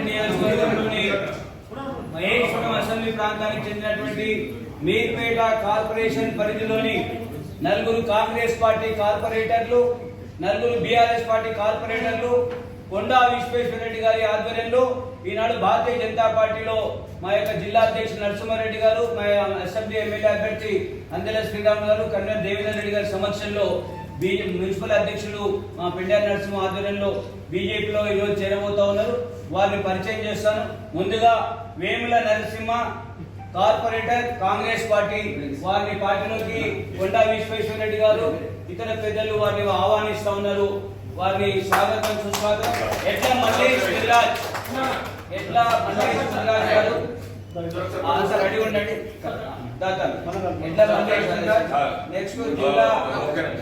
నియోజకవర్గంలోని మహేశ్వరం అసెంబ్లీ ప్రాంతానికి చెందినటువంటి మీర్పేట కార్పొరేషన్ పరిధిలోని నలుగురు కాంగ్రెస్ పార్టీ కార్పొరేటర్లు, నలుగురు బీఆర్ఎస్ పార్టీ కార్పొరేటర్లు కొండా విశ్వేశ్వరరెడ్డి గారి ఆధ్వర్యంలో ఈనాడు భారతీయ జనతా పార్టీలో మా యొక్క జిల్లా అధ్యక్షుడు నరసింహారెడ్డి గారు, మా అసెంబ్లీ ఎమ్మెల్యే అభ్యర్థి అందెల శ్రీరామ్ గారు, కన్వీనర్ దేవేందర్ రెడ్డి గారి సమక్షంలో మున్సిపల్ అధ్యక్షులు మా పెండారి నరసింహ ఆధ్వర్యంలో బీజేపీలో ఈరోజు చేరబోతా ఉన్నారు. వారిని పరిచయం చేస్తాను. ముందుగా వేముల నరసింహ కార్పొరేటర్ కాంగ్రెస్ పార్టీ, వారిని పార్టీలోకి కొండా విశ్వేశ్వరరెడ్డి గారు ఇతర పెద్దలు వారిని ఆహ్వానిస్తా ఉన్నారు. వారిని స్వాగతం సుస్వాగతం. ఎట్లా మల్లేష్ ముదిరాజ్ గారు ఆన్సర్ రెడీ ఉండండి. ఎట్లా మల్లేష్ ముదిరాజ్. నెక్స్ట్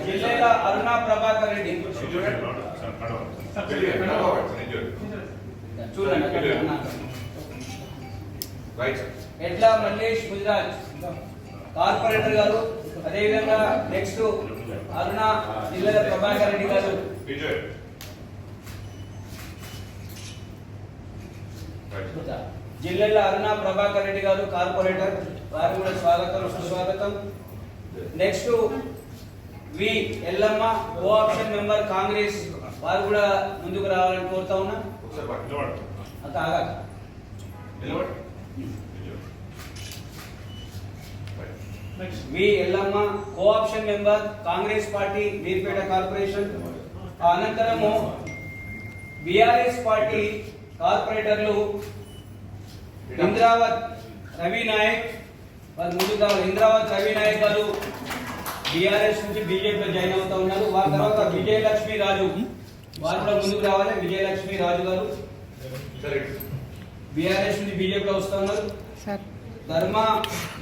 జిల్లా అరుణా ప్రభాకర్ రెడ్డి చూడండి. ఎట్లా మల్లేష్ ముదిరాజ్ కార్పొరేటర్ గారు, అదేవిధంగా నెక్స్ట్ అరుణ జిల్లా ప్రభాకర్ రెడ్డి గారు. జిల్లా అరుణ ప్రభాకర్ రెడ్డి గారు కార్పొరేటర్, వారు కూడా స్వాగతం సుస్వాగతం. Next V Yellamma co-option member Congress, వారు కూడా ముందుకు రావాలని కోరుతా ఉన్నా. V Yellamma co-option member Congress party Meerpet corporation. అనంతరము బీఆర్ఎస్ పార్టీ కార్పొరేటర్లు ఇంద్రావత్ రవి నాయక్, వారు ముందుకు రావాలి. ఇంద్రావత్ రవి నాయక్ గారు బీఆర్ఎస్ నుంచి బీజేపీలో జాయిన్ అవుతా ఉన్నారు. వారి తర్వాత విజయలక్ష్మి రాజు, వారు కూడా ముందుకు రావాలి. విజయలక్ష్మి రాజు గారు బీఆర్ఎస్ నుంచి బీజేపీలో వస్తా ఉన్నారు.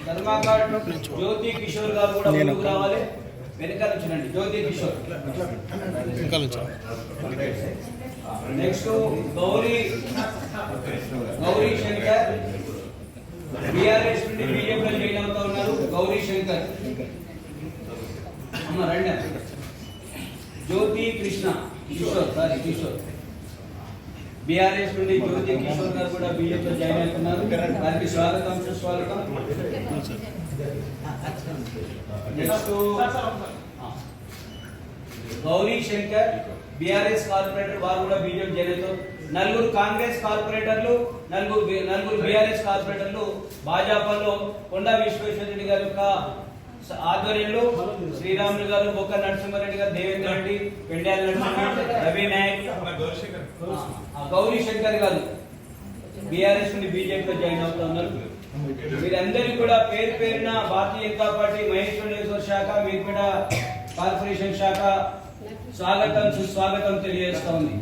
ధర్మాకాడ్ జ్యోతి కిషోర్ గారు కూడా ముందుకు రావాలి. వెనకాల చూడండి జ్యోతి కిషోర్. నెక్స్ట్ గౌరీ శంకర్ బీఆర్ఎస్ నుండి బీజేపీలో జాయిన్ అవుతా ఉన్నారు. గౌరీ శంకర్ అమ్మ రండి. జ్యోతి కిషోర్ బీఆర్ఎస్ నుండి జ్యోతి కిషోర్ గారు కూడా బీజేపీలో జాయిన్ అవుతున్నారు. వారికి స్వాగతం సుస్వాగతం. Next Gauri Shankar BRS corporator, వారు కూడా బీజేపీ జాయిన్ అవుతారు. నలుగురు కాంగ్రెస్ కార్పొరేటర్లు, నలుగురు బీఆర్ఎస్ కార్పొరేటర్లు భాజపాలో కొండా విశ్వేశ్వరరెడ్డి గారి యొక్క ఆధ్వర్యంలో శ్రీరాములు గారు, బొక్క నరసింహారెడ్డి గారు, దేవేంద్ర రెడ్డి, పెండాల నరసింహ, రవి నాయక్, గౌరీ శంకర్ గారు బీఆర్ఎస్ నుండి బీజేపీలో జాయిన్ అవుతా ఉన్నారు. వీరందరికీ కూడా పేరు పేరున భారతీయ జనతా పార్టీ మహేశ్వర నియోజకవర్గ శాఖ మీర్పేట కార్పొరేషన్ శాఖ స్వాగతం సుస్వాగతం తెలియజేస్తా ఉంది.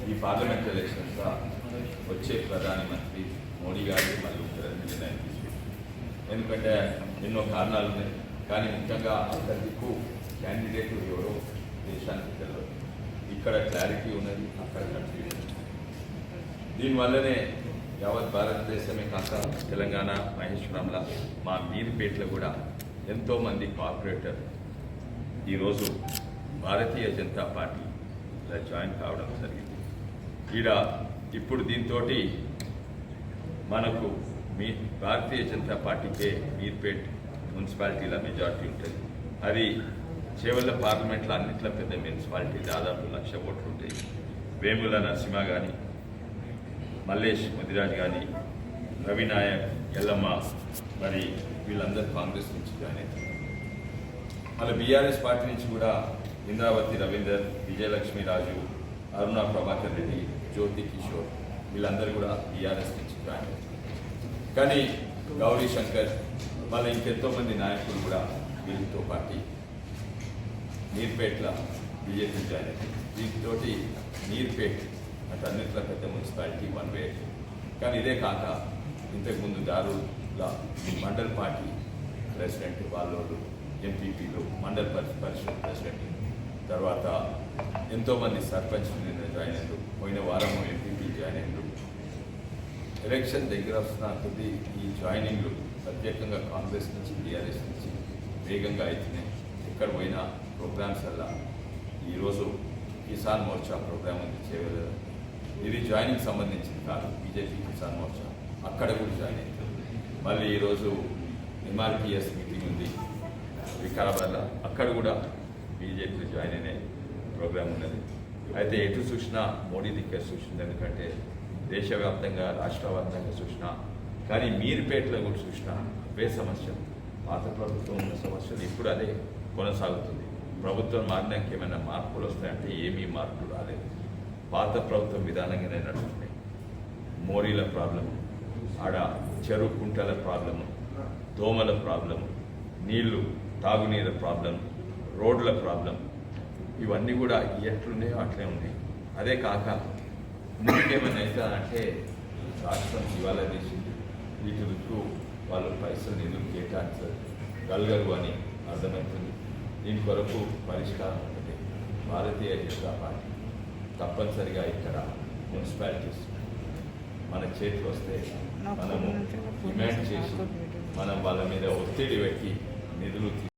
ఈ పార్లమెంట్ ఎలక్షన్స్ వచ్చే ప్రధానమంత్రి మోడీ గారు మరియు నిర్ణయం తీసుకుంటారు. ఎందుకంటే ఎన్నో కారణాలు ఉన్నాయి, కానీ ముఖ్యంగా అంతకు క్యాండిడేట్ ఎవరో దేశానికి తెలియదు. ఇక్కడ క్లారిటీ ఉన్నది, అక్కడ కన్ఫ్యూజన్. దీనివల్లనే యావత్ భారతదేశమే కాక తెలంగాణ మహేశ్వరంలో మా మీర్పేటలో కూడా ఎంతోమంది కార్పొరేటర్ ఈరోజు భారతీయ జనతా పార్టీలో జాయిన్ కావడం జరిగింది. ఇప్పుడు దీంతో మనకు భారతీయ జనతా పార్టీకే మీర్పేట్ మున్సిపాలిటీల మెజార్టీ ఉంటుంది. అది చేవల్ల పార్లమెంట్లో అన్నింటిలో పెద్ద మున్సిపాలిటీ, దాదాపు 1,00,000 ఓట్లు ఉంటాయి. వేముల నరసింహ కానీ, మల్లేష్ ముదిరాజ్ కానీ, రవి నాయక్, ఎల్లమ్మ, మరి వీళ్ళందరూ కాంగ్రెస్ నుంచి జాయిన్ అవుతారు. మళ్ళీ బీఆర్ఎస్ పార్టీ నుంచి కూడా ఇంద్రావతి రవీందర్, విజయలక్ష్మి రాజు, అరుణ ప్రభాకర్ రెడ్డి, జ్యోతి కిషోర్ వీళ్ళందరూ కూడా బీఆర్ఎస్ నుంచి జాయిన్ అవుతారు. కానీ గౌరీ శంకర్ మళ్ళీ ఇంకెంతోమంది నాయకులు కూడా వీళ్ళతో పార్టీ మీర్పేట్ల బీజేపీ జాయిన్ అవుతారు. దీంతో మీర్పేట్ అంటే అన్నింటిలో పెద్ద మున్సిపాలిటీ వన్ వే. కానీ ఇదే కాక ఇంతకుముందు దారుల మండల్ పార్టీ ప్రెసిడెంట్ వాళ్ళు, ఎంపీపీలు, మండల్ పరిషత్ ప్రెసిడెంట్, తర్వాత ఎంతోమంది సర్పంచ్ జాయిన్ అయ్యారు. పోయిన వారం ఎంపీపీ జాయిన్ అయ్యారు. ఎలక్షన్ దగ్గర వస్తున్న కొద్దీ ఈ జాయినింగ్లు ప్రత్యేకంగా కాంగ్రెస్ నుంచి టీఆర్ఎస్ నుంచి వేగంగా అవుతున్నాయి. ఎక్కడ పోయినా ప్రోగ్రామ్స్ వల్ల ఈరోజు కిసాన్ మోర్చా ప్రోగ్రామ్ ఉంది చేయలేదు. ఇది జాయినింగ్ సంబంధించింది కాదు, బీజేపీ కిసాన్ మోర్చా అక్కడ కూడా జాయిన్ అవుతుంది. మళ్ళీ ఈరోజు ఎంఆర్పిఎస్ మీటింగ్ ఉంది వికారాబాద్లో, అక్కడ కూడా బీజేపీ జాయిన్ అయిన ప్రోగ్రామ్ ఉన్నది. అయితే ఎటు చూసినా మోడీ దిక్కే చూసింది, ఎందుకంటే దేశవ్యాప్తంగా రాష్ట్రవ్యాప్తంగా చూసినా, కానీ మీరుపేటలో కూడా చూసినా అవే సమస్యలు, పాత ప్రభుత్వం ఉన్న సమస్యలు ఇప్పుడు అదే కొనసాగుతుంది. ప్రభుత్వం మారినాక ఏమైనా మార్పులు వస్తాయంటే ఏమీ మార్పులు రాలేదు, పాత ప్రభుత్వం విధానంగానే నడుస్తున్నాయి. మోరీల ప్రాబ్లము, ఆడ చెరువు కుంటల ప్రాబ్లము, దోమల ప్రాబ్లము, నీళ్లు తాగునీరు ప్రాబ్లం, రోడ్ల ప్రాబ్లం, ఇవన్నీ కూడా ఎట్లున్నాయో అట్లే ఉన్నాయి. అదే కాక ముందుకేమైనా అవుతుందంటే రాష్ట్రం ఇవాళ చేసింది, వీటికి వాళ్ళు పైసలు నిధులు కేటాయించగలగరు అని అర్థమవుతుంది. దీని కొరకు పరిష్కారం ఒకటి, భారతీయ జనతా పార్టీ తప్పనిసరిగా ఇక్కడ మున్సిపాలిటీస్ మన చేతికి వస్తే మనము డిమాండ్ చేసి మనం వాళ్ళ మీద ఒత్తిడి పెట్టి నిధులు